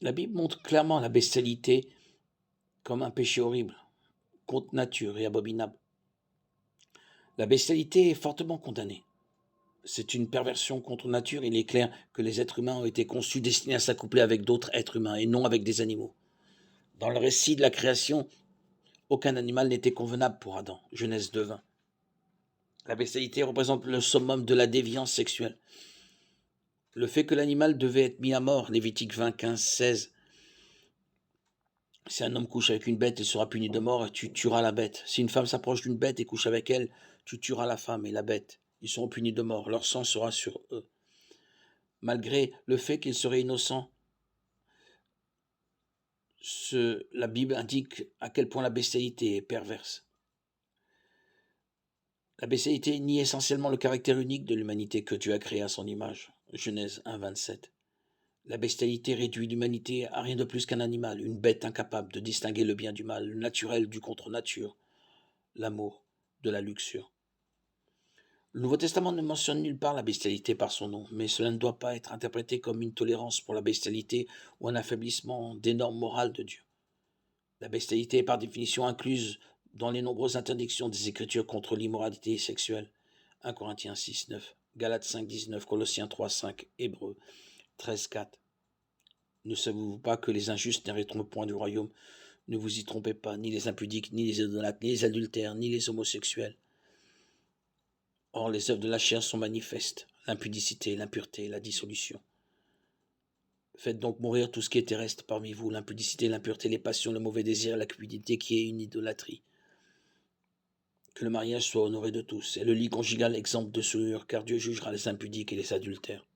La Bible montre clairement la bestialité comme un péché horrible, contre nature et abominable. La bestialité est fortement condamnée. C'est une perversion contre nature. Il est clair que les êtres humains ont été conçus destinés à s'accoupler avec d'autres êtres humains et non avec des animaux. Dans le récit de la création, aucun animal n'était convenable pour Adam. Genèse 2:20. La bestialité représente le summum de la déviance sexuelle. Le fait que l'animal devait être mis à mort, Lévitique 20, 15, 16. Si un homme couche avec une bête, il sera puni de mort et tu tueras la bête. Si une femme s'approche d'une bête et couche avec elle, tu tueras la femme et la bête. Ils seront punis de mort, leur sang sera sur eux. Malgré le fait qu'ils seraient innocents, la Bible indique à quel point la bestialité est perverse. La bestialité nie essentiellement le caractère unique de l'humanité que Dieu a créé à son image. Genèse 1, 27. La bestialité réduit l'humanité à rien de plus qu'un animal, une bête incapable de distinguer le bien du mal, le naturel du contre-nature, l'amour de la luxure. Le Nouveau Testament ne mentionne nulle part la bestialité par son nom, mais cela ne doit pas être interprété comme une tolérance pour la bestialité ou un affaiblissement des normes morales de Dieu. La bestialité est par définition incluse dans les nombreuses interdictions des Écritures contre l'immoralité sexuelle. 1 Corinthiens 6, 9, Galates 5, 19, Colossiens 3, 5, Hébreux 13, 4. Ne savez-vous pas que les injustes n'hériteront point du royaume? Ne vous y trompez pas, ni les impudiques, ni les idolâtres, ni les adultères, ni les homosexuels. Or, les œuvres de la chair sont manifestes, l'impudicité, l'impureté, la dissolution. Faites donc mourir tout ce qui est terrestre parmi vous, l'impudicité, l'impureté, les passions, le mauvais désir, la cupidité qui est une idolâtrie. Que le mariage soit honoré de tous, et le lit conjugal exempt de souillure, car Dieu jugera les impudiques et les adultères.